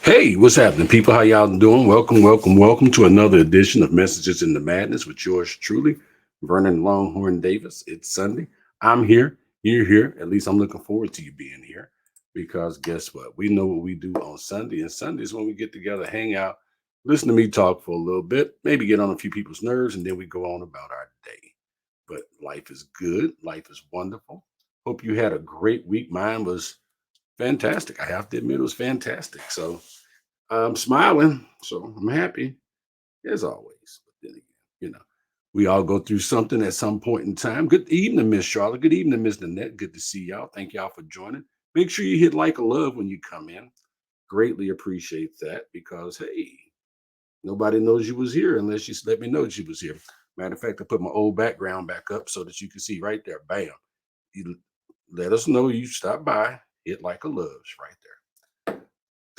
Hey, what's happening, people? How y'all doing? Welcome to another edition of Messages in the Madness with yours truly, Vernon Longhorn Davis. It's Sunday. I'm here. You're here. At least I'm looking forward to you being here because guess what? We know what we do on Sunday, and Sunday is when we get together, hang out, listen to me talk for a little bit, maybe get on a few people's nerves, and then we go on about our day. But life is good. Life is wonderful. Hope you had a great week. Mine was fantastic. I have to admit, it was fantastic. So, I'm smiling, so I'm happy as always. But then again, you know, we all go through something at some point in time. Good evening, Miss Charlotte. Good evening, Miss Nanette. Good to see y'all. Thank y'all for joining. Make sure you hit like a love when you come in. Greatly appreciate that because hey, nobody knows you was here unless you let me know that you was here. Matter of fact, I put my old background back up so that you can see right there. Bam. You let us know you stopped by. Hit like a loves right there.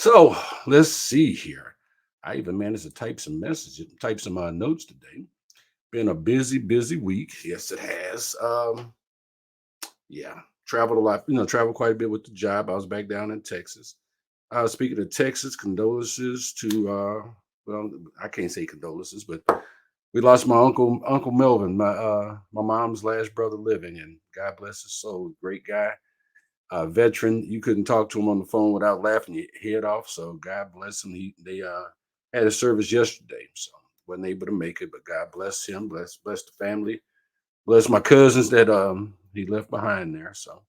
So let's see here. I even managed to type some messages, type some notes today. Been a busy week. Yes, it has. Yeah, traveled a lot. Traveled quite a bit with the job. I was back down in Texas. Speaking of Texas, condolences to. Well, I can't say condolences, but we lost my Uncle Melvin, my mom's last brother living, and God bless his soul. Great guy, veteran. You couldn't talk to him on the phone without laughing your head off. So God bless him. They had a service yesterday, so wasn't able to make it. But God bless him. Bless the family. Bless my cousins that he left behind there. So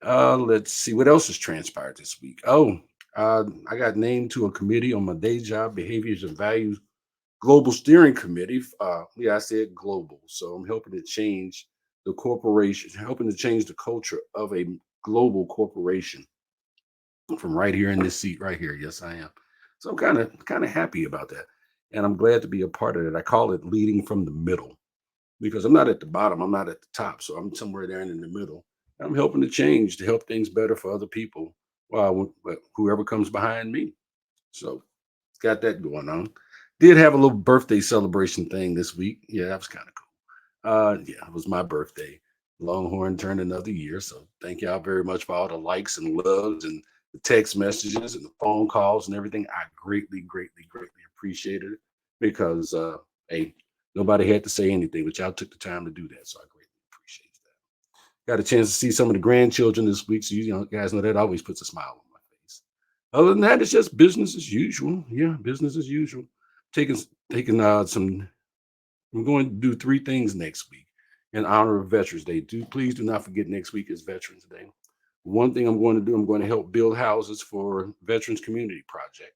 let's see what else has transpired this week. Oh, I got named to a committee on my day job, Behaviors and Values Global Steering Committee. Yeah, I said global. So I'm helping to change the corporation, helping to change the culture of a global corporation from right here in this seat right here. Yes, I am. So I'm kind of happy about that, and I'm glad to be a part of it. I call it leading from the middle because I'm not at the bottom, I'm not at the top, so I'm somewhere there in the middle. I'm helping to change to help things better for other people. Well, whoever comes behind me. So got that going on. Did have a little birthday celebration thing this week. Yeah, that was kind of cool. Yeah, it was my birthday. Longhorn turned another year. So thank y'all very much for all the likes and loves and the text messages and the phone calls and everything. I greatly appreciated it because hey, nobody had to say anything, but y'all took the time to do that. So I greatly appreciate that. Got a chance to see some of the grandchildren this week. So you guys know that always puts a smile on my face. Other than that, it's just business as usual. Yeah, business as usual. Taking taking some. I'm going to do three things next week in honor of Veterans Day. Please do not forget next week is Veterans Day. One thing I'm going to do, I'm going to help build houses for Veterans Community Project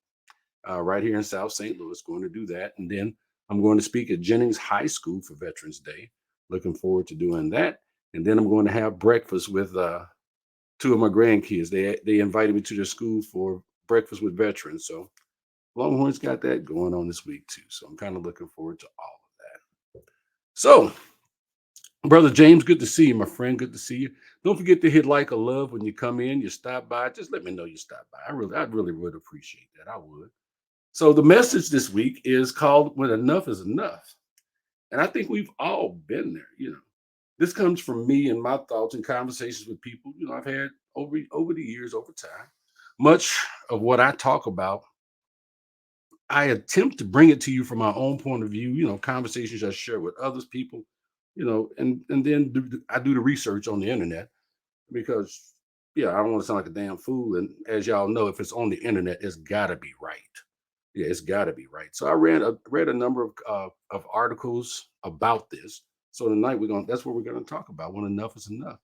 right here in South St. Louis. Going to do that, and then I'm going to speak at Jennings High School for Veterans Day. Looking forward to doing that, and then I'm going to have breakfast with two of my grandkids. They invited me to their school for breakfast with veterans. So Longhorns got that going on this week too. So I'm kind of looking forward to all of that. So, brother James, good to see you, my friend. Good to see you. Don't forget to hit like or love when you come in. You stop by. Just let me know you stop by. I really would appreciate that. I would. So the message this week is called "When Enough Is Enough," and I think we've all been there. This comes from me and my thoughts and conversations with people. I've had over the years, over time. Much of what I talk about, I attempt to bring it to you from my own point of view. Conversations I share with others people. And then I do the research on the internet because yeah, I don't want to sound like a damn fool. And as y'all know, if it's on the internet, it's got to be right. Yeah, it's got to be right. So I read a number of articles about this. So tonight that's what we're gonna talk about. When enough is enough.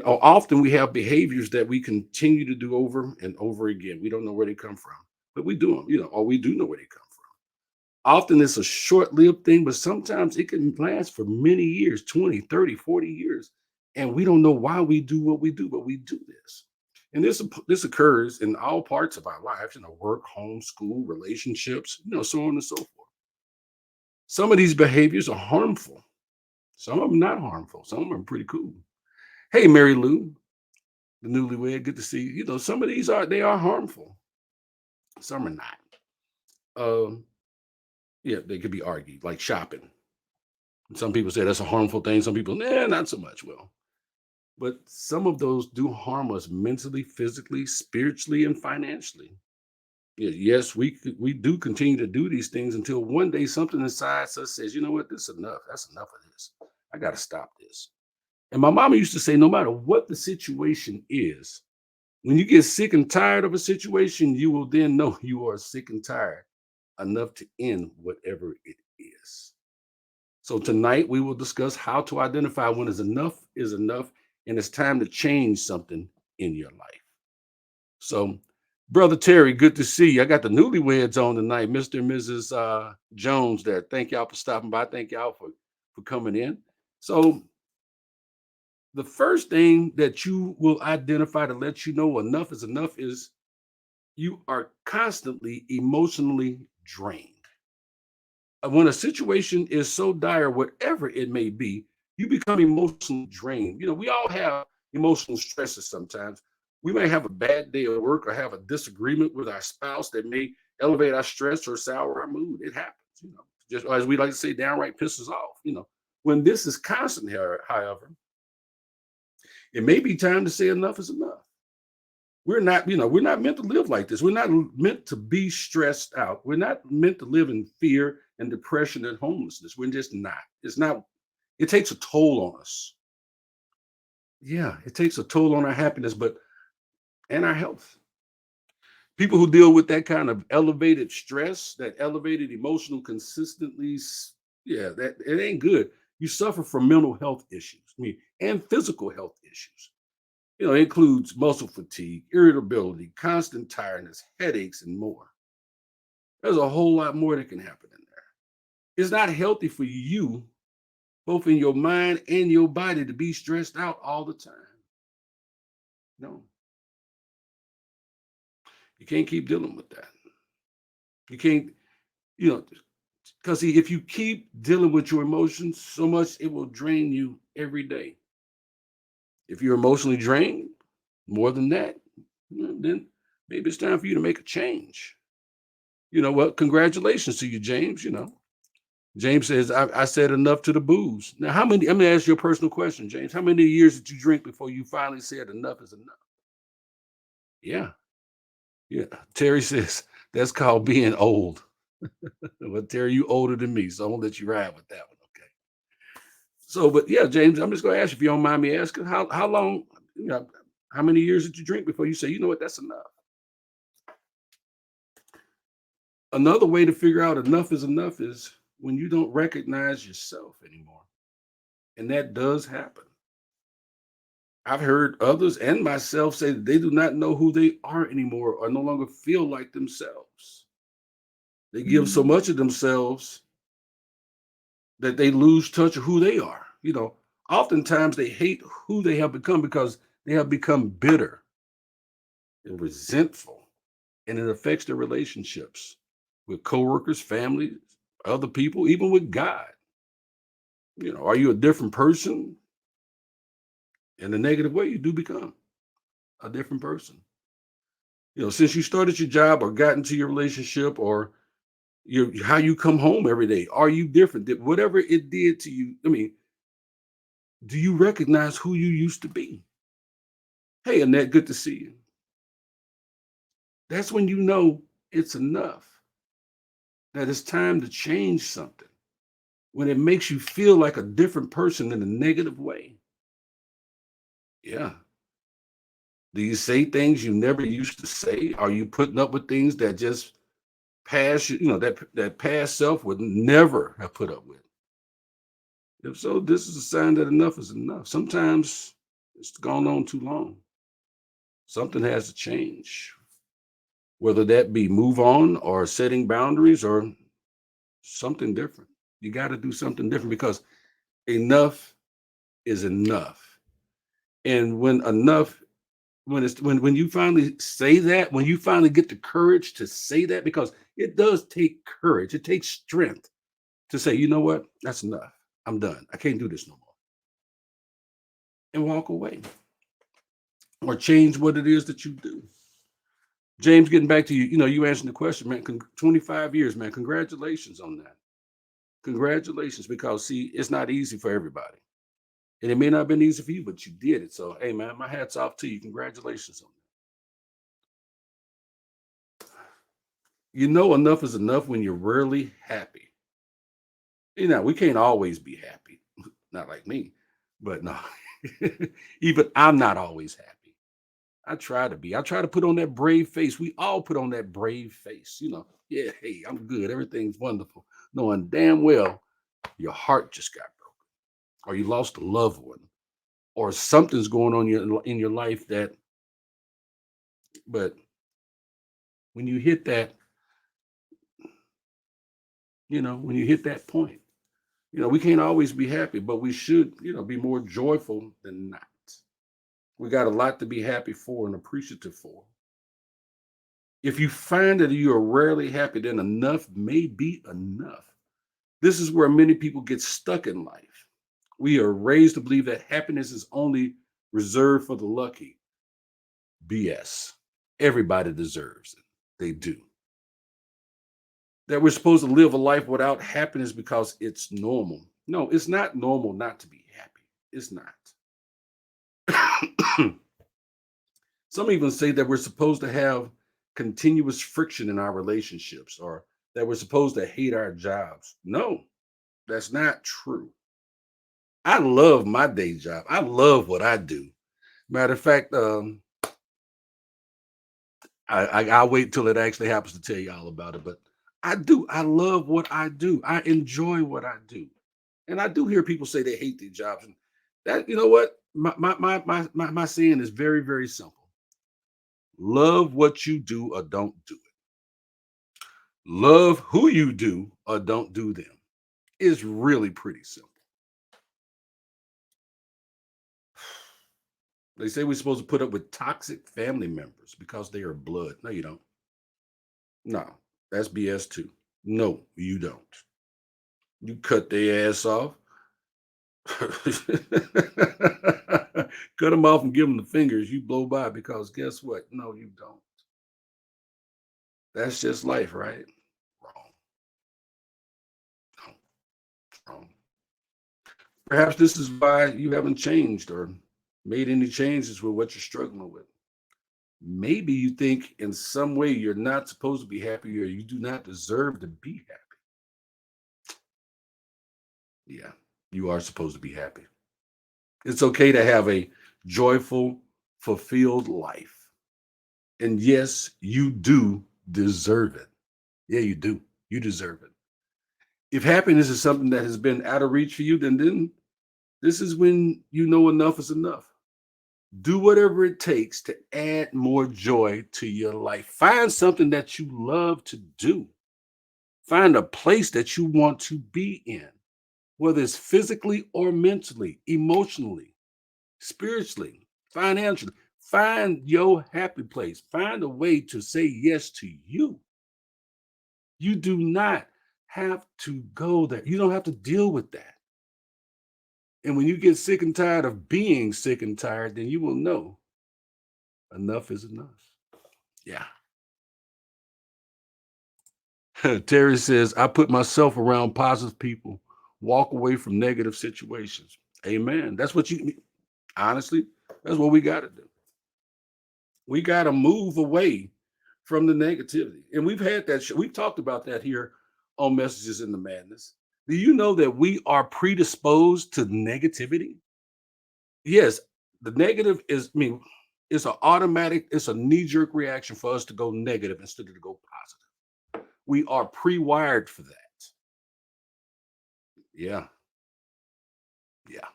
Often we have behaviors that we continue to do over and over again. We don't know where they come from, but we do them. Or we do know where they come from. Often it's a short-lived thing, but sometimes it can last for many years, 20, 30, 40 years, and we don't know why we do what we do, but we do this. And this occurs in all parts of our lives, work, home, school, relationships, so on and so forth. Some of these behaviors are harmful. Some of them not harmful. Some of them are pretty cool. Hey, Mary Lou, the newlywed, good to see you. Some of these are harmful. Some are not. Um, yeah, they could be argued, like shopping. Some people say that's a harmful thing. Some people, nah, not so much. Well, but some of those do harm us mentally, physically, spiritually, and financially. Yes, we do continue to do these things until one day something inside us says, you know what, this is enough. That's enough of this. I got to stop this. And my mama used to say, no matter what the situation is, when you get sick and tired of a situation, you will then know you are sick and tired enough to end whatever it is. So tonight we will discuss how to identify when is enough and it's time to change something in your life. So, Brother Terry, good to see you. I got the newlyweds on tonight, Mr. and Mrs. Jones there. Thank y'all for stopping by. Thank y'all for coming in. So the first thing that you will identify to let you know enough is enough is you are constantly emotionally drained. When a situation is so dire, whatever it may be, you become emotionally drained. We all have emotional stresses sometimes. We may have a bad day at work or have a disagreement with our spouse that may elevate our stress or sour our mood. It happens. Just as we like to say, downright pisses off. When this is constant, however, it may be time to say enough is enough. We're not meant to live like this. We're not meant to be stressed out. We're not meant to live in fear and depression and homelessness. We're just not. It's not. It takes a toll on us. Yeah, it takes a toll on our happiness, but and our health. People who deal with that kind of elevated stress, that elevated emotional consistently, yeah, that it ain't good. You suffer from mental health issues. And physical health issues. It includes muscle fatigue, irritability, constant tiredness, headaches, and more. There's a whole lot more that can happen in there. It's not healthy for you, both in your mind and your body, to be stressed out all the time. No, you can't keep dealing with that. You can't, you know, because if you keep dealing with your emotions so much, it will drain you every day. If you're emotionally drained more than that, then maybe it's time for you to make a change. Well, congratulations to you, James. James says, I said enough to the booze. Now, I'm going to ask you a personal question, James. How many years did you drink before you finally said enough is enough? Yeah. Yeah. Terry says, that's called being old. Well, Terry, you older than me, so I'm going to let you ride with that one. Okay. So, but yeah, James, I'm just going to ask you if you don't mind me asking, how long, how many years did you drink before you say, you know what, that's enough? Another way to figure out enough is when you don't recognize yourself anymore. And that does happen. I've heard others and myself say that they do not know who they are anymore or no longer feel like themselves. They give so much of themselves that they lose touch of who they are. Oftentimes they hate who they have become because they have become bitter and resentful, and it affects their relationships with coworkers, families, other people, even with God. Are you a different person? In a negative way, you do become a different person. Since you started your job or got into your relationship or how you come home every day, are you different? That whatever it did to you, do you recognize who you used to be? Hey, Annette, good to see you. That's when you know it's enough, that it's time to change something. When it makes you feel like a different person in a negative way. Yeah. Do you say things you never used to say? Are you putting up with things that just that past self would never have put up with? If so, this is a sign that enough is enough. Sometimes it's gone on too long. Something has to change, whether that be move on or setting boundaries or something different. You got to do something different because enough is enough. And when you finally say that, when you finally get the courage to say that, because it does take courage, it takes strength to say, you know what, that's enough. I'm done. I can't do this no more. And walk away or change what it is that you do. James, getting back to you, you answering the question, man. 25 years, man. Congratulations on that. Congratulations, because see, it's not easy for everybody. And it may not have been easy for you, but you did it. So, hey, man, my hat's off to you. Congratulations on that. You know enough is enough when you're rarely happy. We can't always be happy. Not like me, but no. Even I'm not always happy. I try to be. I try to put on that brave face. We all put on that brave face. Yeah, hey, I'm good. Everything's wonderful. Knowing damn well your heart just got broken, or you lost a loved one, or something's going on in your life that. But when you hit that, when you hit that point, we can't always be happy, but we should, be more joyful than not. We got a lot to be happy for and appreciative for. If you find that you are rarely happy, then enough may be enough. This is where many people get stuck in life. We are raised to believe that happiness is only reserved for the lucky. BS. Everybody deserves it. They do. That we're supposed to live a life without happiness because it's normal. No, it's not normal not to be happy. It's not. Some even say that we're supposed to have continuous friction in our relationships or that we're supposed to hate our jobs. No, that's not true. I love my day job. I love what I do. Matter of fact, I'll wait till it actually happens to tell you all about it. But I do. I love what I do. I enjoy what I do. And I do hear people say they hate their jobs. And that, you know what? My saying is very, very simple. Love what you do or don't do it. Love who you do or don't do them. It's really pretty simple. They say we're supposed to put up with toxic family members because they are blood. No, you don't. No, that's BS too. No, you don't. You cut their ass off. Cut them off and give them the fingers. You blow by because guess what? No, you don't. That's just life, right? Wrong. Wrong. Wrong. Perhaps this is why you haven't changed or made any changes with what you're struggling with. Maybe you think in some way you're not supposed to be happy or you do not deserve to be happy. Yeah, you are supposed to be happy. It's okay to have a joyful, fulfilled life. And yes, you do deserve it. Yeah, you do. You deserve it. If happiness is something that has been out of reach for you, then this is when you know enough is enough. Do whatever it takes to add more joy to your life. Find something that you love to do. Find a place that you want to be in, whether it's physically or mentally, emotionally, spiritually, financially. Find your happy place. Find a way to say yes to you. You do not have to go there. You don't have to deal with that. And when you get sick and tired of being sick and tired, then you will know enough is enough. Yeah. Terry says, I put myself around positive people, walk away from negative situations. Amen. That's what you, honestly, that's what we got to do. We got to move away from the negativity. And we've had that, we've talked about that here on Messages in the Madness. Do you know that we are predisposed to negativity? Yes, the negative is, it's an automatic, it's a knee jerk reaction for us to go negative instead of to go positive. We are pre wired for that. Yeah. Yeah.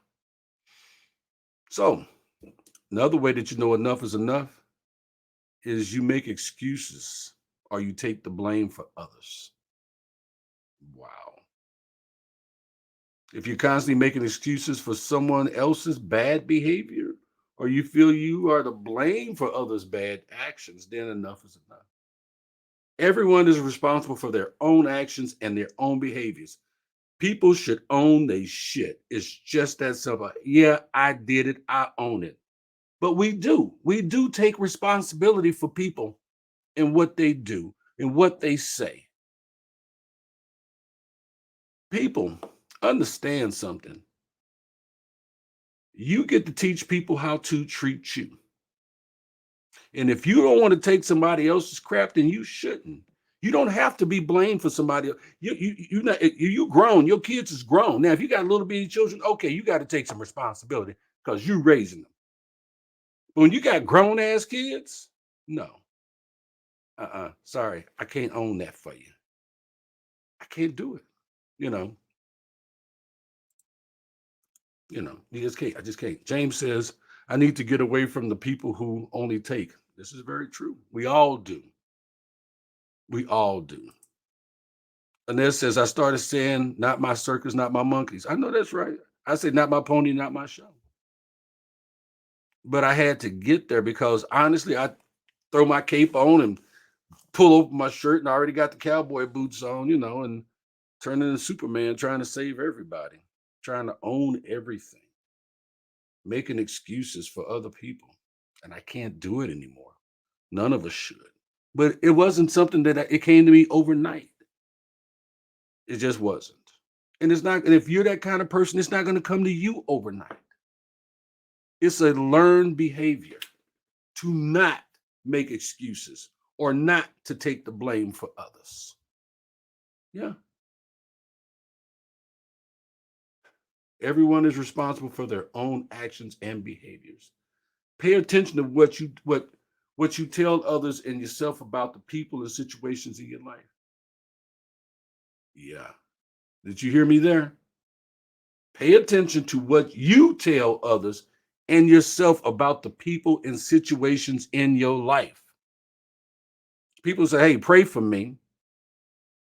So, another way that you know enough is enough is you make excuses or you take the blame for others. Wow. If you're constantly making excuses for someone else's bad behavior or you feel you are to blame for others' bad actions, then enough is enough. Everyone is responsible for their own actions and their own behaviors. People should own their shit. It's just that simple. Yeah, I did it. I own it. But we do. We do take responsibility for people and what they do and what they say. People, understand something. You get to teach people how to treat you. And if you don't want to take somebody else's crap, then you shouldn't. You don't have to be blamed for somebody else. You grown. Your kids is grown. Now, if you got little bitty children, okay, you got to take some responsibility because you raising them. But when you got grown ass kids, no. Sorry, I can't own that for you. I can't do it. You know, you just can't. I just can't. James says, I need to get away from the people who only take. This is very true. We all do. We all do. Annette says, I started saying, not my circus, not my monkeys. I know that's right. I say, not my pony, not my show. But I had to get there because honestly, I throw my cape on and pull open my shirt and I already got the cowboy boots on, and turn into Superman trying to save everybody, trying to own everything, making excuses for other people. And I can't do it anymore. None of us should. But it wasn't something it came to me overnight. It just wasn't. And it's not, and if you're that kind of person, it's not going to come to you overnight. It's a learned behavior to not make excuses or not to take the blame for others. Yeah. Everyone is responsible for their own actions and behaviors. Pay attention to what you tell others and yourself about the people and situations in your life. Yeah. Did you hear me there? Pay attention to what you tell others and yourself about the people and situations in your life. People say, hey, pray for me.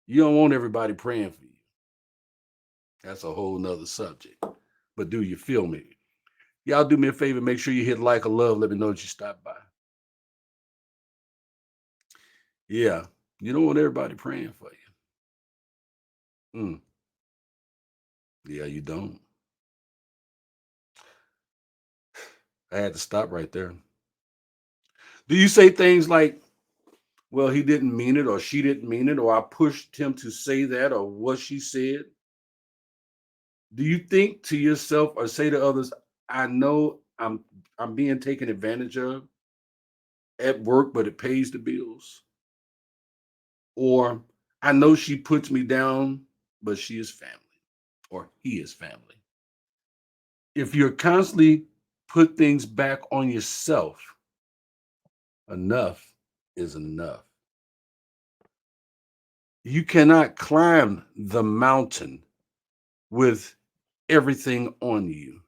You don't want everybody praying for you. That's a whole nother subject. But do you feel me? Y'all do me a favor, make sure you hit like or love. Let me know that you stopped by. Yeah, you don't want everybody praying for you. Yeah, you don't. I had to stop right there. Do you say things like, well, he didn't mean it, or she didn't mean it, or I pushed him to say that, or what she said? Do you think to yourself or say to others, I know I'm being taken advantage of at work, but it pays the bills? Or I know she puts me down, but she is family, or he is family. If you're constantly put things back on yourself, enough is enough. You cannot climb the mountain with everything on you.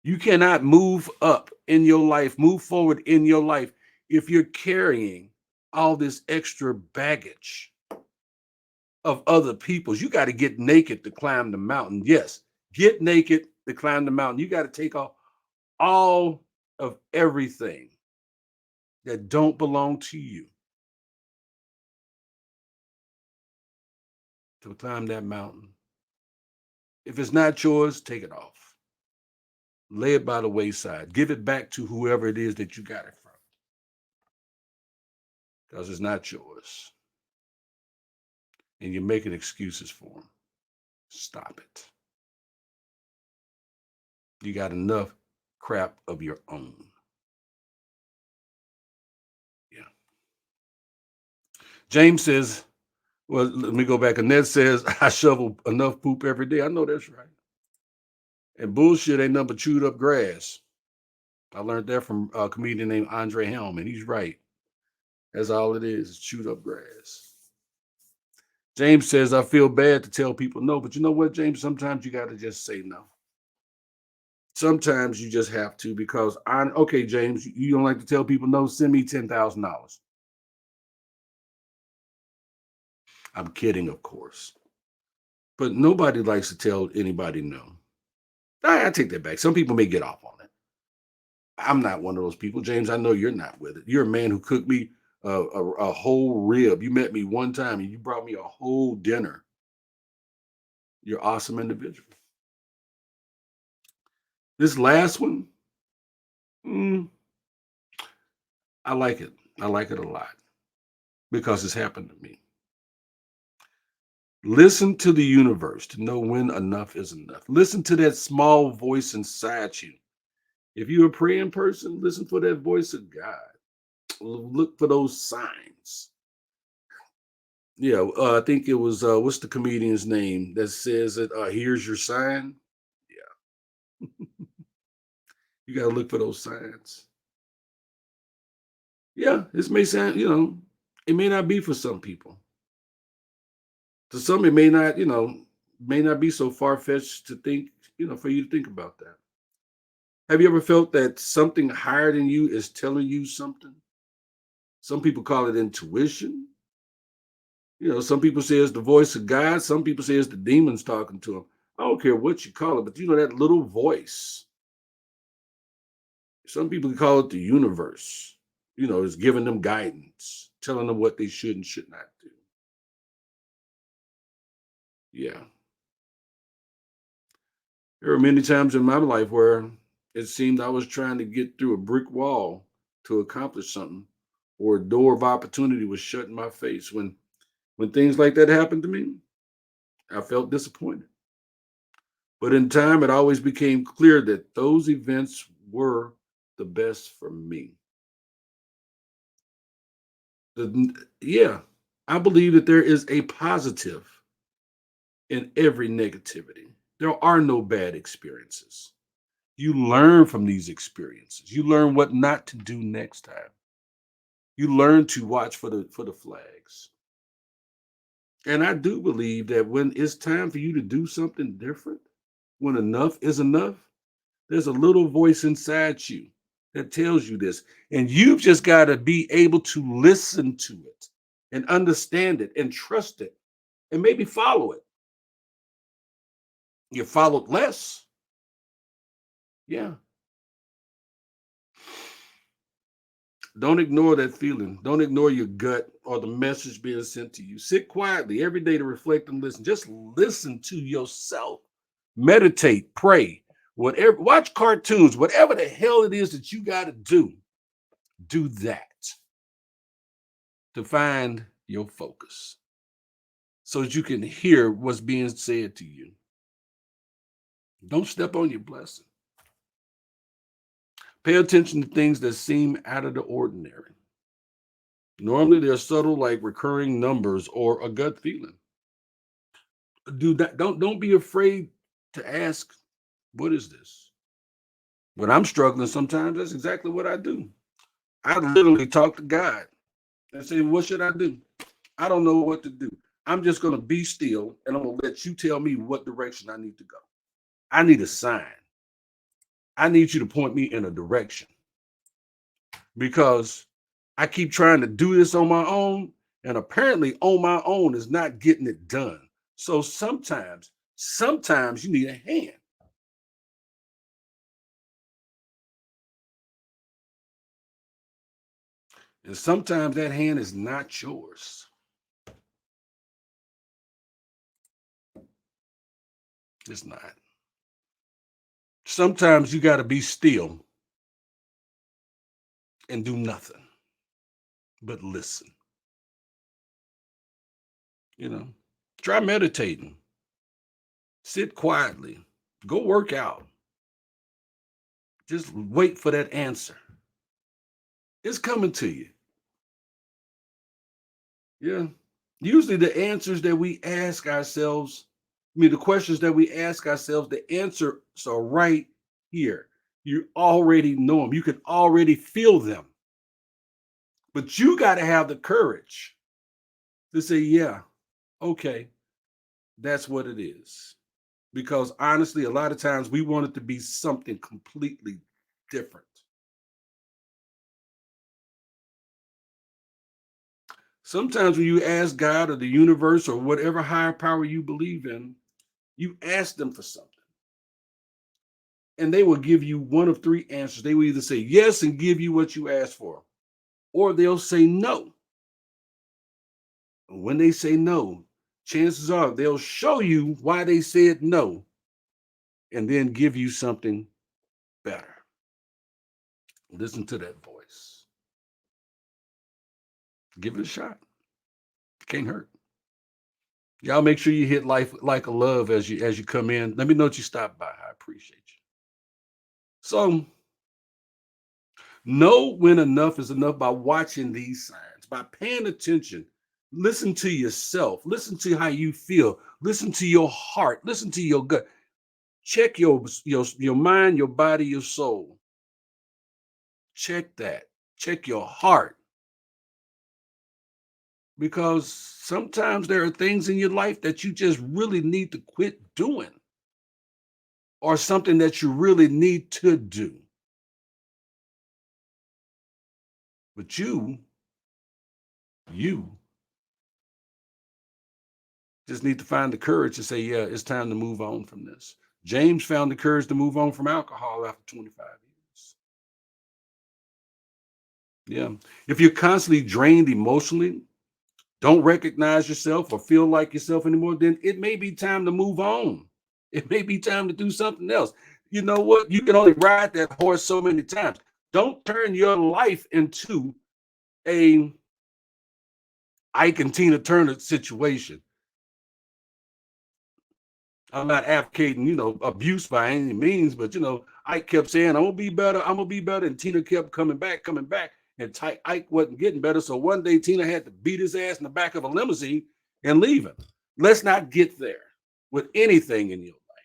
You cannot move up in your life, move forward in your life if you're carrying all this extra baggage of other people's. You got to get naked to climb the mountain. Yes, get naked to climb the mountain. You got to take off all of everything that don't belong to you to climb that mountain. If it's not yours, take it off. Lay it by the wayside. Give it back to whoever it is that you got it from because it's not yours. And you're making excuses for them. Stop it. You got enough crap of your own. Yeah. James says, well, let me go back. Annette says, I shovel enough poop every day. I know that's right. And bullshit ain't nothing but chewed up grass. I learned that from a comedian named Andre Helm, and he's right. That's all it is chewed up grass. James says, I feel bad to tell people no, but you know what, James? Sometimes you got to just say no. Sometimes you just have to because okay, James, you don't like to tell people no, send me $10,000. I'm kidding, of course. But nobody likes to tell anybody no. I take that back. Some people may get off on it. I'm not one of those people. James, I know you're not with it. You're a man who cooked me a whole rib. You met me one time and you brought me a whole dinner. You're an awesome individual. This last one, mm, I like it. I like it a lot because it's happened to me. Listen to the universe to know when enough is enough. Listen to that small voice inside you. If you're a praying person, listen for that voice of God. Look for those signs. Yeah, I think it was what's the comedian's name that says that here's your sign. Yeah, you got to look for those signs. Yeah, this may sound, it may not be for some people. To some, it may not, may not be so far fetched to think, for you to think about that. Have you ever felt that something higher than you is telling you something? Some people call it intuition. Some people say it's the voice of God. Some people say it's the demons talking to them. I don't care what you call it, but that little voice. Some people call it the universe. Is giving them guidance, telling them what they should and should not do. Yeah. There were many times in my life where it seemed I was trying to get through a brick wall to accomplish something, or a door of opportunity was shut in my face. When things like that happened to me, I felt disappointed. But in time, it always became clear that those events were the best for me. Yeah, I believe that there is a positive in every negativity. There are no bad experiences. You learn from these experiences. You learn what not to do next time. You learn to watch for the flags. And I do believe that when it's time for you to do something different, when enough is enough, there's a little voice inside you that tells you this. And you've just got to be able to listen to it and understand it and trust it and maybe follow it. You followed less. Yeah. Don't ignore that feeling. Don't ignore your gut or the message being sent to you. Sit quietly every day to reflect and listen. Just listen to yourself. Meditate, pray, whatever, watch cartoons, whatever the hell it is that you got to do that to find your focus so that you can hear what's being said to you. Don't step on your blessing. Pay attention to things that seem out of the ordinary. Normally, they're subtle, like recurring numbers or a gut feeling. Do that. Don't be afraid to ask, "What is this?" When I'm struggling, sometimes that's exactly what I do. I literally talk to God and say, "What should I do? I don't know what to do. I'm just going to be still, and I'm going to let you tell me what direction I need to go. I need a sign. I need you to point me in a direction because I keep trying to do this on my own, and apparently on my own is not getting it done. So sometimes you need a hand, and sometimes that hand is not yours. It's not. Sometimes you got to be still and do nothing but listen. You know, try meditating, sit quietly, go work out. Just wait for that answer. It's coming to you. Yeah. Usually the answers that we ask ourselves, the questions that we ask ourselves, the answers are right here. You already know them. You can already feel them. But you got to have the courage to say, yeah, okay, that's what it is. Because honestly, a lot of times we want it to be something completely different. Sometimes when you ask God or the universe or whatever higher power you believe in, you ask them for something and they will give you one of three answers. They will either say yes and give you what you asked for, or they'll say no. And when they say no, chances are they'll show you why they said no and then give you something better. Listen to that voice. Give it a shot. Can't hurt. Y'all make sure you hit life like a love as you come in. Let me know that you stopped by. I appreciate you. So know when enough is enough by watching these signs, by paying attention Listen to yourself. Listen to how you feel. Listen to your heart. Listen to your gut. Check your mind, your body, your soul. Check that. Check your heart because sometimes there are things in your life that you just really need to quit doing or something that you really need to do. But you just need to find the courage to say, yeah, it's time to move on from this. James found the courage to move on from alcohol after 25 years. Yeah. If you're constantly drained emotionally, don't recognize yourself or feel like yourself anymore, then it may be time to move on. It may be time to do something else. You know what? You can only ride that horse so many times. Don't turn your life into a Ike and Tina Turner situation. I'm not advocating, abuse by any means, but Ike kept saying, "I'm gonna be better, I'm gonna be better," and Tina kept coming back, and Ike wasn't getting better. So one day Tina had to beat his ass in the back of a limousine and leave him. Let's not get there with anything in your life.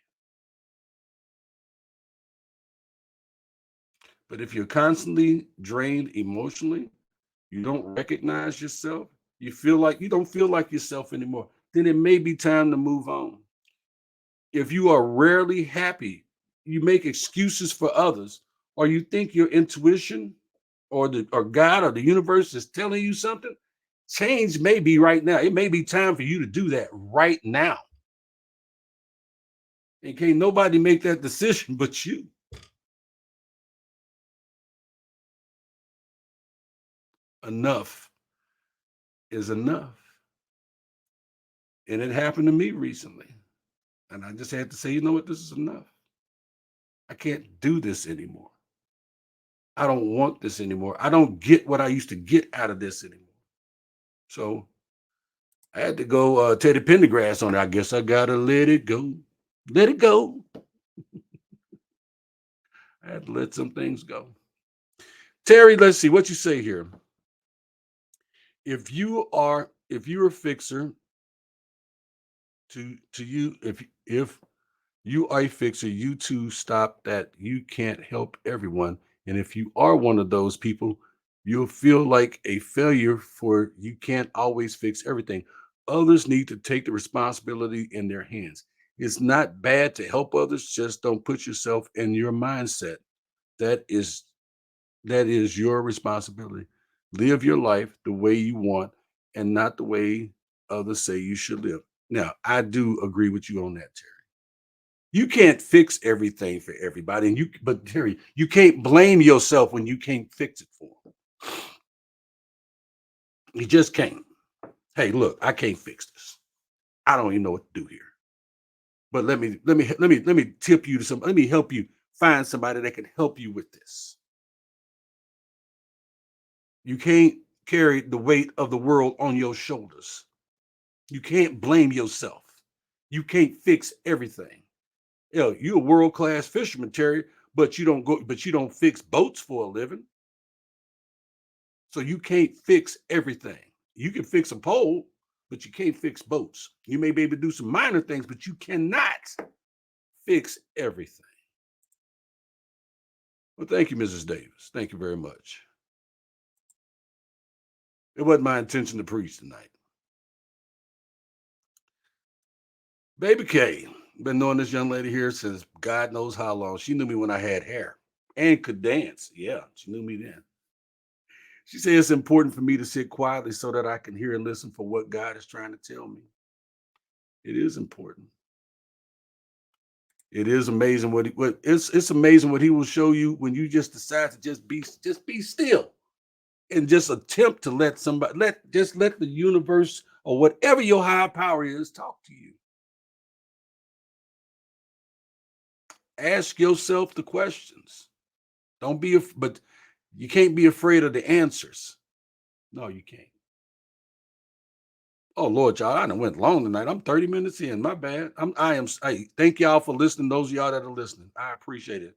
But if you're constantly drained emotionally, you don't recognize yourself, you don't feel like yourself anymore, then it may be time to move on. If you are rarely happy, you make excuses for others, or you think your intuition or God or the universe is telling you something, change may be right now. It may be time for you to do that right now. And can't nobody make that decision but you. Enough is enough. And it happened to me recently. And I just had to say, you know what, this is enough. I can't do this anymore. I don't want this anymore. I don't get what I used to get out of this anymore. So I had to go Teddy Pendergrass on it. I guess I gotta let it go. Let it go. I had to let some things go. Terry, let's see what you say here. If you're a fixer to you, if you are a fixer, you too stop that you can't help everyone. And if you are one of those people, you'll feel like a failure for you can't always fix everything. Others need to take the responsibility in their hands. It's not bad to help others, just don't put yourself in your mindset. That is that is your responsibility. Live your life the way you want and not the way others say you should live. Now, I do agree with you on that, Terry. You can't fix everything for everybody, but Terry, you can't blame yourself when you can't fix it for them. You just can't. Hey, look, I can't fix this. I don't even know what to do here. But let me tip you to some. Let me help you find somebody that can help you with this. You can't carry the weight of the world on your shoulders. You can't blame yourself. You can't fix everything. You're a world class fisherman, Terry, but you don't fix boats for a living. So you can't fix everything. You can fix a pole, but you can't fix boats. You may be able to do some minor things, but you cannot fix everything. Well, thank you, Mrs. Davis. Thank you very much. It wasn't my intention to preach tonight. Baby K, been knowing this young lady here since God knows how long. She knew me when I had hair and could dance. Yeah, she knew me then. She said it's important for me to sit quietly so that I can hear and listen for what God is trying to tell me. It is important. It is amazing what it's amazing what he will show you when you just decide to just be still and just attempt to let somebody let the universe or whatever your higher power is talk to you. Ask yourself the questions. Don't be but you can't be afraid of the answers. No, you can't. Oh Lord, y'all, I done went long tonight. I'm 30 minutes in. My bad. I thank y'all for listening. Those of y'all that are listening. I appreciate it.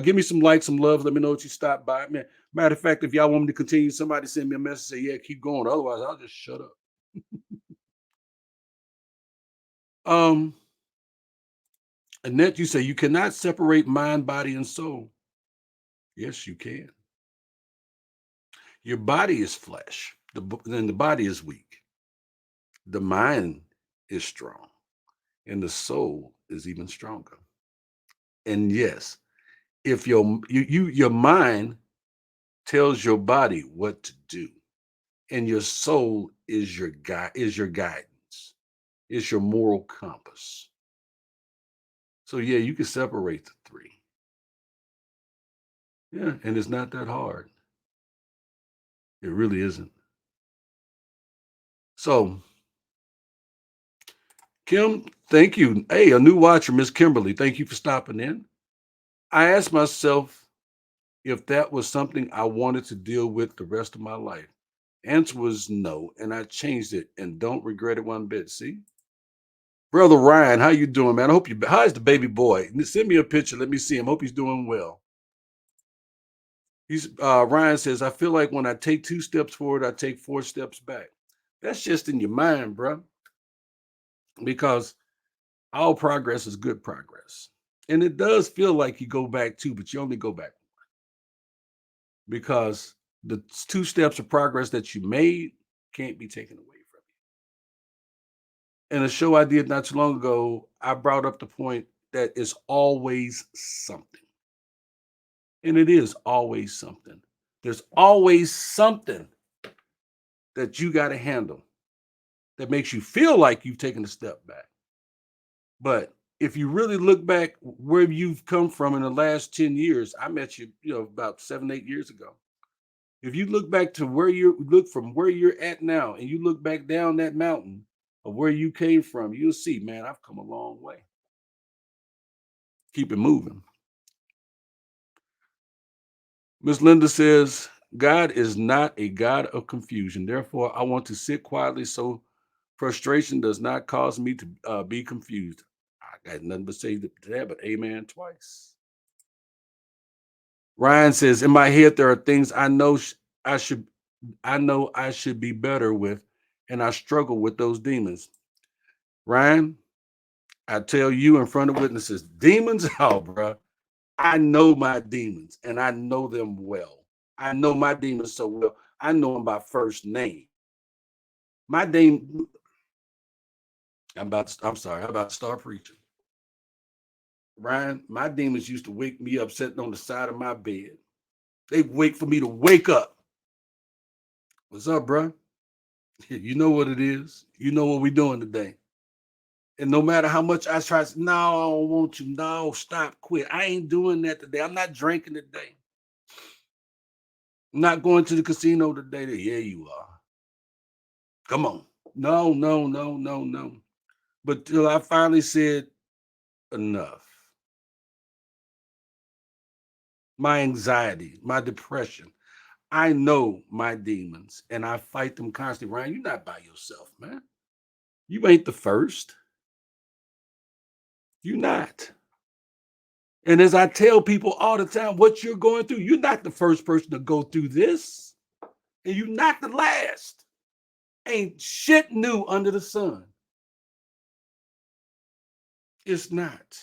Give me some likes, some love. Let me know that you stopped by. Man, matter of fact, if y'all want me to continue, somebody send me a message, say, yeah, keep going. Otherwise, I'll just shut up. Um, Annette, you say you cannot separate mind, body, and soul. Yes, you can. Your body is flesh. Then the body is weak. The mind is strong, and the soul is even stronger. And yes, if your mind tells your body what to do, and your soul is your guidance, is your moral compass. So yeah, you can separate the three. Yeah, and it's not that hard. It really isn't. So Kim, thank you. Hey, a new watcher, Miss Kimberly. Thank you for stopping in. I asked myself if that was something I wanted to deal with the rest of my life. Answer was no, and I changed it and don't regret it one bit. See, brother Ryan, how you doing, man? I hope you. How's the baby boy? Send me a picture. Let me see him. Hope he's doing well. He's Ryan says, I feel like when I take 2 steps forward, I take 4 steps back. That's just in your mind, bro. Because all progress is good progress. And it does feel like you go back too, but you only go back because the 2 steps of progress that you made can't be taken away from you. In a show I did not too long ago, I brought up the point that it's always something. And it is always something. There's always something that you got to handle that makes you feel like you've taken a step back. But if you really look back where you've come from in the last 10 years, I met you, about 7, 8 years ago. If you look back to where you look from where you're at now and you look back down that mountain of where you came from, you'll see, man, I've come a long way. Keep it moving. Miss Linda says, God is not a God of confusion. Therefore, I want to sit quietly so frustration does not cause me to be confused. I got nothing but say to that, but amen twice. Ryan says, in my head, there are things I know I should I should be better with, and I struggle with those demons. Ryan, I tell you in front of witnesses, demons out, bro. I know my demons, and I know them well. I know my demons so well. I know them by first name. My demon. I'm sorry. I'm about to start preaching. Ryan, my demons used to wake me up sitting on the side of my bed. They wait for me to wake up. What's up, bro? You know what it is. You know what we doing today. And no matter how much I try, no, I don't want to. No, stop, quit. I ain't doing that today. I'm not drinking today. I'm not going to the casino today. Yeah, you are. Come on. No, no, no, no, no. But till I finally said enough. My anxiety, my depression. I know my demons and I fight them constantly. Ryan, you're not by yourself, man. You ain't the first. You're not. And as I tell people all the time, what you're going through, you're not the first person to go through this. And you're not the last. Ain't shit new under the sun. It's not.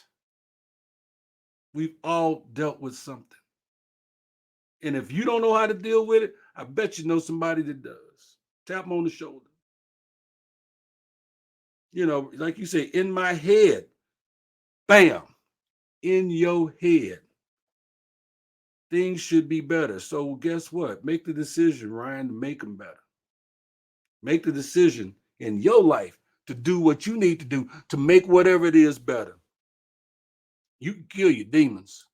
We've all dealt with something. And if you don't know how to deal with it, I bet you know somebody that does. Tap them on the shoulder. Like you say, in my head, bam, in your head, things should be better. So guess what? Make the decision, Ryan, to make them better. Make the decision in your life to do what you need to do to make whatever it is better. You can kill your demons.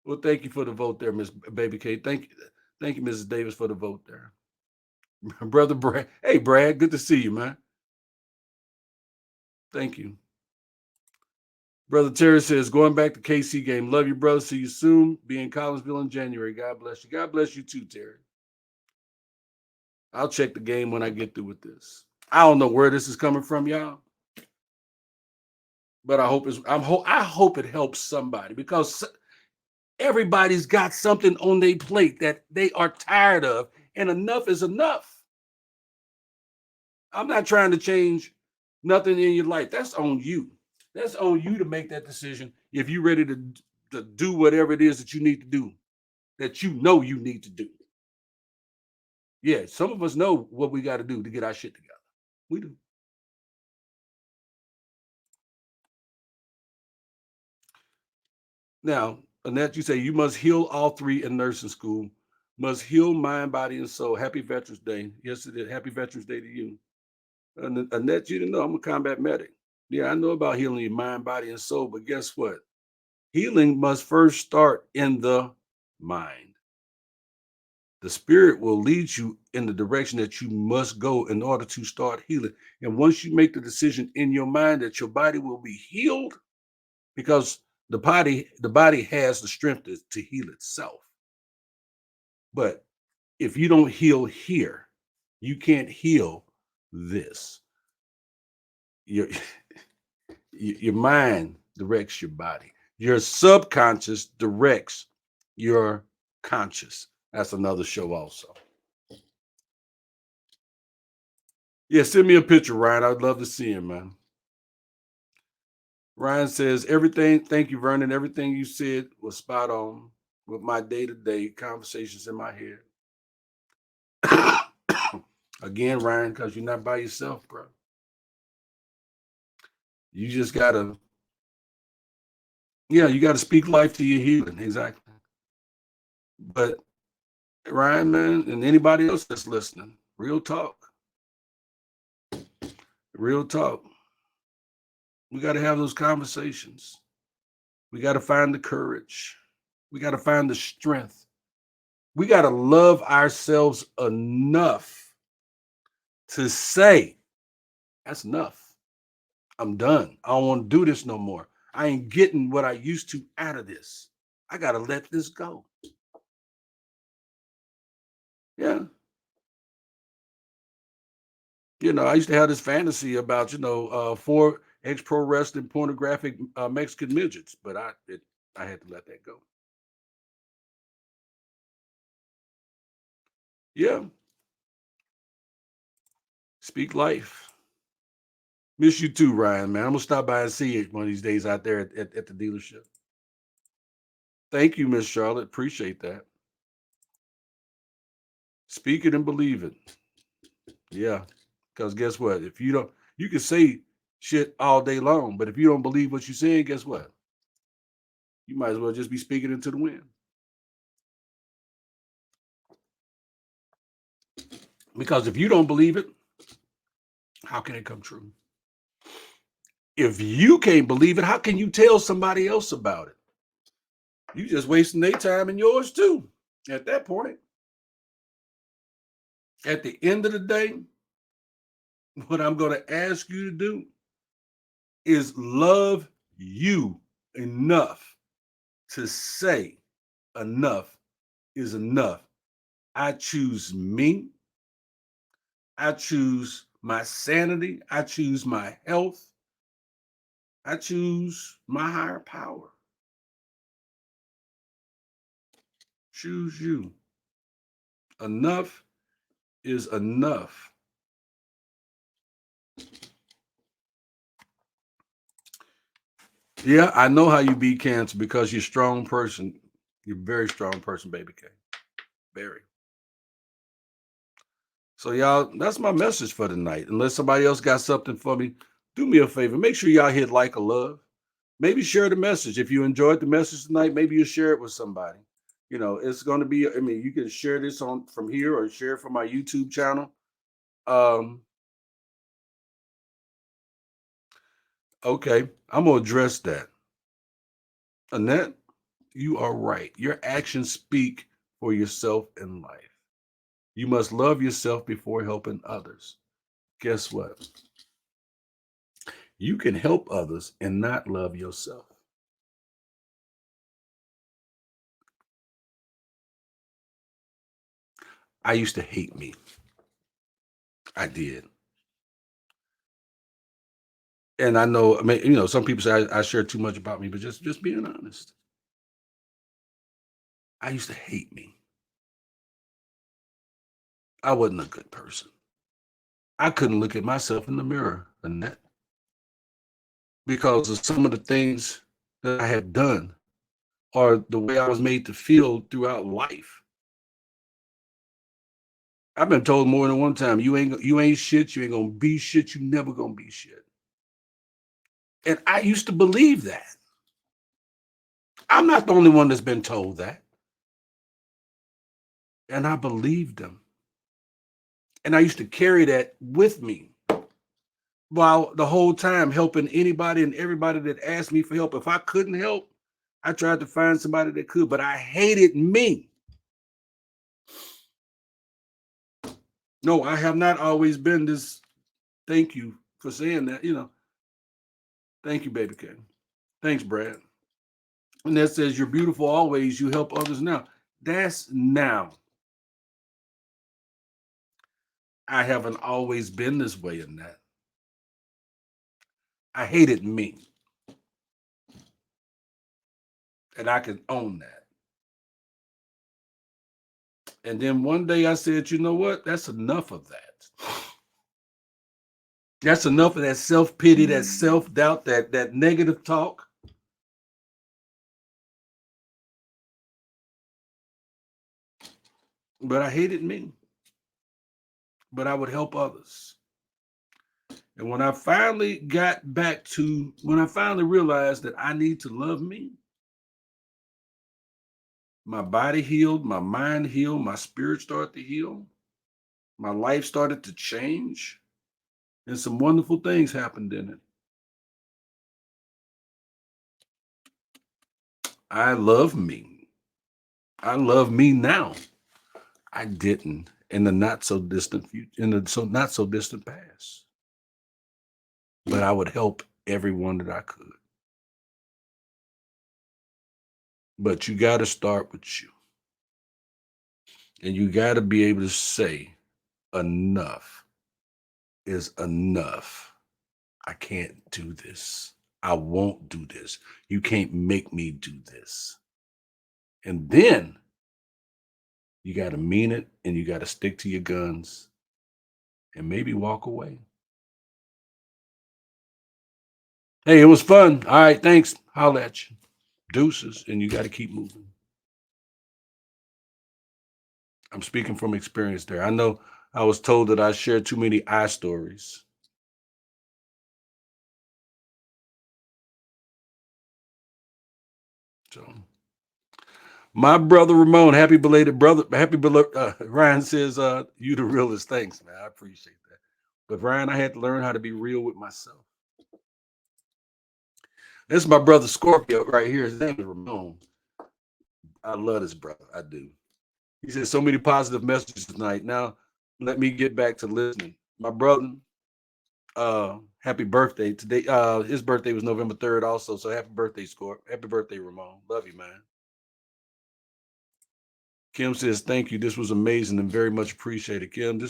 Well, thank you for the vote there, Miss Baby K. Thank you, Mrs. Davis, for the vote there. Brother Brad. Hey, Brad, good to see you, man. Thank you. Brother Terry says, going back to KC game. Love you, brother. See you soon. Be in Collinsville in January. God bless you. God bless you too, Terry. I'll check the game when I get through with this. I don't know where this is coming from, y'all. But I hope it helps somebody because everybody's got something on their plate that they are tired of, and enough is enough. I'm not trying to change nothing in your life. That's on you. That's on you to make that decision if you're ready to do whatever it is that you need to do, that you know you need to do. Yeah, some of us know what we got to do to get our shit together. We do. Now, Annette, you say you must heal all three in nursing school. Must heal mind, body, and soul. Happy Veterans Day. Yes, it is. Happy Veterans Day to you. Annette, you didn't know I'm a combat medic. Yeah, I know about healing your mind, body, and soul, but guess what? Healing must first start in the mind. The spirit will lead you in the direction that you must go in order to start healing. And once you make the decision in your mind that your body will be healed, because the body has the strength to heal itself. But if you don't heal here, you can't heal this. Your your mind directs your body. Your subconscious directs your conscious. That's another show also. Yeah, send me a picture, Ryan. I'd love to see him, man. Ryan says, everything, thank you, Vernon. Everything you said was spot on with my day-to-day conversations in my head. Again, Ryan, because you're not by yourself, bro. You just gotta, yeah, you gotta speak life to your healing. Exactly. But Ryan, man, and anybody else that's listening, real talk. Real talk. We gotta have those conversations. We gotta find the courage. We gotta find the strength. We gotta love ourselves enough to say, that's enough. I'm done. I don't want to do this no more. I ain't getting what I used to out of this. I got to let this go. Yeah. I used to have this fantasy about, four ex pro wrestling pornographic Mexican midgets, but I had to let that go. Yeah. Speak life. Miss you too, Ryan, man. I'm going to stop by and see you one of these days out there at the dealership. Thank you, Miss Charlotte. Appreciate that. Speak it and believe it. Yeah. Because guess what? If you don't, you can say shit all day long, but if you don't believe what you're saying, guess what? You might as well just be speaking into the wind. Because if you don't believe it, how can it come true? If you can't believe it, how can you tell somebody else about it? You just wasting their time and yours too. At that point, at the end of the day, what I'm going to ask you to do is love you enough to say enough is enough. I choose me. I choose my sanity. I choose my health. I choose my higher power. Choose you. Enough is enough. Yeah, I know how you beat cancer because you're a strong person. You're a very strong person, baby K. Very. So, y'all, that's my message for tonight. Unless somebody else got something for me, do me a favor. Make sure y'all hit like or love. Maybe share the message. If you enjoyed the message tonight, maybe you share it with somebody. It's going to be, I mean, you can share this on from here or share it from my YouTube channel. Um, okay, I'm going to address that. Annette, you are right. Your actions speak for yourself in life. You must love yourself before helping others. Guess what? You can help others and not love yourself. I used to hate me. I did. And I know, I mean, some people say I share too much about me, but just being honest. I used to hate me. I wasn't a good person. I couldn't look at myself in the mirror, Annette. because of some of the things that I had done or the way I was made to feel throughout life. I've been told more than one time, you ain't shit, you ain't gonna be shit, you never gonna be shit. And I used to believe that. I'm not the only one that's been told that. And I believed them. And I used to carry that with me while the whole time helping anybody and everybody that asked me for help. If I couldn't help, I tried to find somebody that could, but I hated me. No, I have not always been this. Thank you for saying that. Thank you, baby King. Thanks, Brad. And that says, you're beautiful always. You help others now. That's now. I haven't always been this way in that. I hated me. And I can own that. And then one day I said, you know what? That's enough of that. That's enough of that self-pity, that self-doubt, that negative talk. But I hated me. But I would help others. And when I finally realized that I need to love me, my body healed, my mind healed, my spirit started to heal, my life started to change, and some wonderful things happened in it. I love me. I love me now. I didn't in the not so distant future, in the not so distant past. But I would help everyone that I could. But you got to start with you. And you got to be able to say, enough is enough. I can't do this. I won't do this. You can't make me do this. And then you got to mean it and you got to stick to your guns and maybe walk away. Hey, it was fun. All right, thanks. Holla at you. Deuces. And you got to keep moving. I'm speaking from experience there. I know I was told that I shared too many I stories. So, my brother Ramon, happy belated brother. Happy belated. Ryan says, you the realest. Thanks, man. I appreciate that. But Ryan, I had to learn how to be real with myself. This is my brother Scorpio right here. His name is Ramon. I love this brother. I do. He said so many positive messages tonight. Now, let me get back to listening. My brother, happy birthday today. His birthday was November 3rd also. So happy birthday, Scorp. Happy birthday, Ramon. Love you, man. Kim says, thank you. This was amazing and very much appreciated. Kim,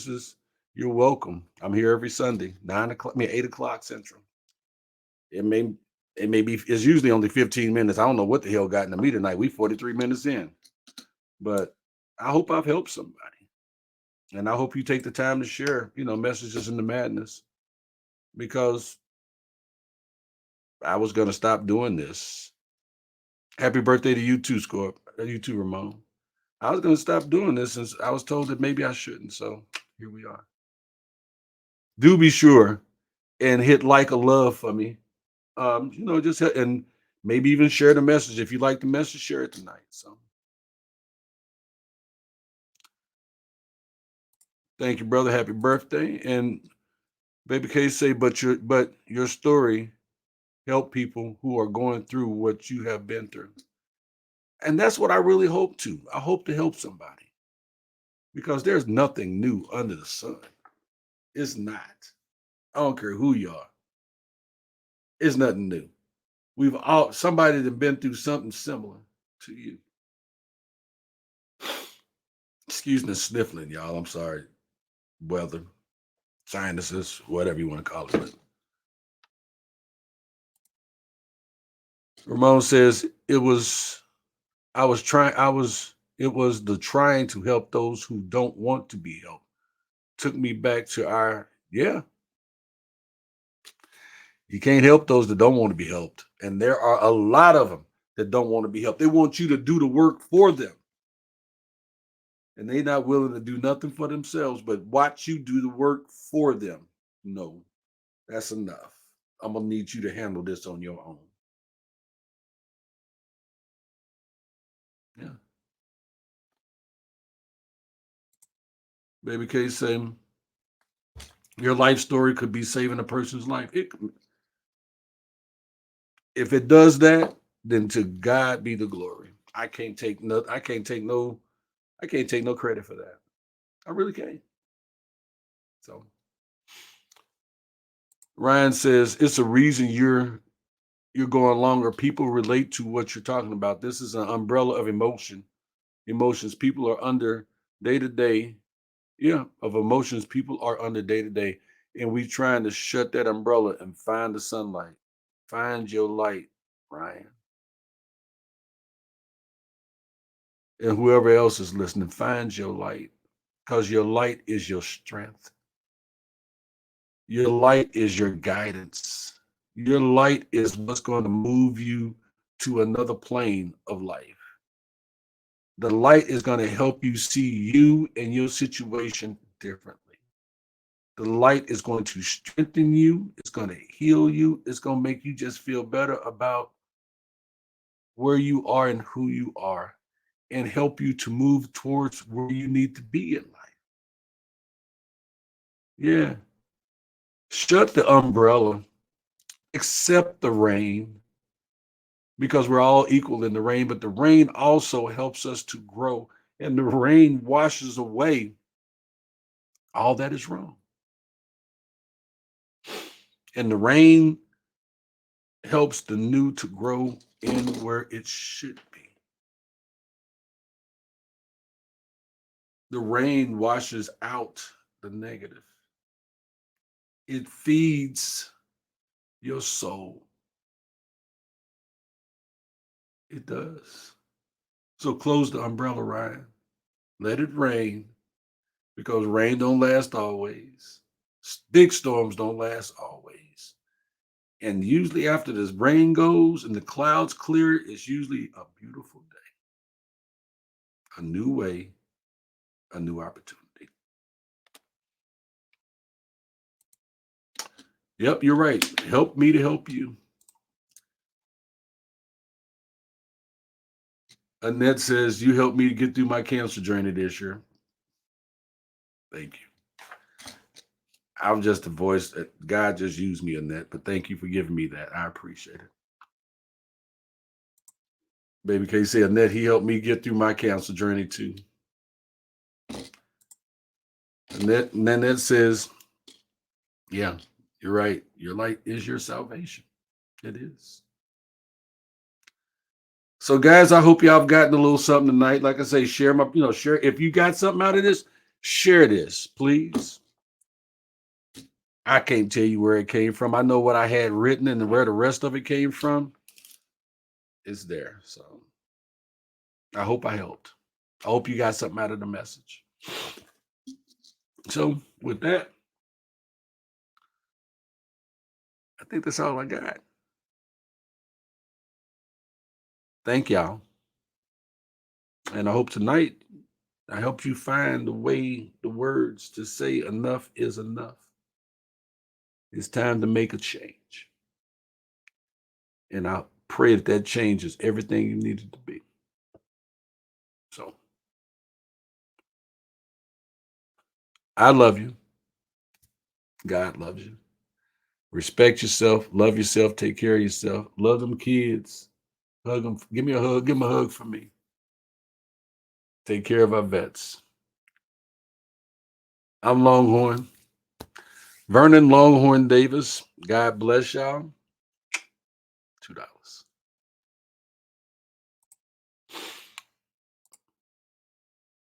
you're welcome. I'm here every Sunday, 9 o'clock, 8 o'clock Central. It may, it's usually only 15 minutes. I don't know what the hell got into me tonight. We 43 minutes in, but I hope I've helped somebody. And I hope you take the time to share, messages in the madness because I was going to stop doing this. Happy birthday to you too, Scorp. You too, Ramon. I was going to stop doing this since I was told that maybe I shouldn't. So here we are. Do be sure and hit like a love for me. And maybe even share the message. If you like the message, share it tonight. So thank you, brother. Happy birthday. And Baby K say, but your story help people who are going through what you have been through. And that's what I really hope to. I hope to help somebody because there's nothing new under the sun. It's not. I don't care who you are. It's nothing new. We've all somebody that been through something similar to you. Excuse me, sniffling, y'all. I'm sorry. Weather, sinuses, whatever you want to call it. But Ramon says it was. I was trying. I was. It was the trying to help those who don't want to be helped. Took me back to our. Yeah, You can't help those that don't want to be helped. And there are a lot of them that don't want to be helped. They want you to do the work for them. And they're not willing to do nothing for themselves, but watch you do the work for them. No, that's enough. I'm going to need you to handle this on your own. Yeah. Baby K saying your life story could be saving a person's life. If it does that, then to God be the glory. I can't take no. I can't take no. I can't take no credit for that. I really can't. So Ryan says it's a reason you're going longer. People relate to what you're talking about. This is an umbrella of emotions. People are under day to day. Yeah, of emotions people are under day to day, and we trying to shut that umbrella and find the sunlight. Find your light, Ryan, and whoever else is listening. Find your light, because your light is your strength. Your light is your guidance. Your light is what's going to move you to another plane of life. The light is going to help you see you and your situation differently. The light is going to strengthen you. It's going to heal you. It's going to make you just feel better about where you are and who you are and help you to move towards where you need to be in life. Yeah. Shut the umbrella, accept the rain because we're all equal in the rain, but the rain also helps us to grow and the rain washes away all that is wrong. And the rain helps the new to grow in where it should be. The rain washes out the negative. It feeds your soul. It does. So close the umbrella, Ryan. Let it rain because rain don't last always. Big storms don't last always. And usually after this rain goes and the clouds clear, it's usually a beautiful day. A new way, a new opportunity. Yep, you're right. Help me to help you. Annette says, you helped me to get through my cancer journey this year. Thank you. I'm just a voice that God just used me, Annette, but thank you for giving me that. I appreciate it. Baby K said, Annette, he helped me get through my cancer journey too. Annette says, yeah, you're right. Your light is your salvation. It is. So, guys, I hope y'all have gotten a little something tonight. Like I say, share share. If you got something out of this, share this, please. I can't tell you where it came from. I know what I had written and where the rest of it came from. It's there. So I hope I helped. I hope you got something out of the message. So with that, I think that's all I got. Thank y'all. And I hope tonight I helped you find the words to say enough is enough. It's time to make a change. And I pray that changes everything you needed to be. So I love you. God loves you. Respect yourself. Love yourself. Take care of yourself. Love them kids. Hug them. Give me a hug. Give them a hug for me. Take care of our vets. I'm Longhorn. Vernon Longhorn Davis. God bless y'all. $2.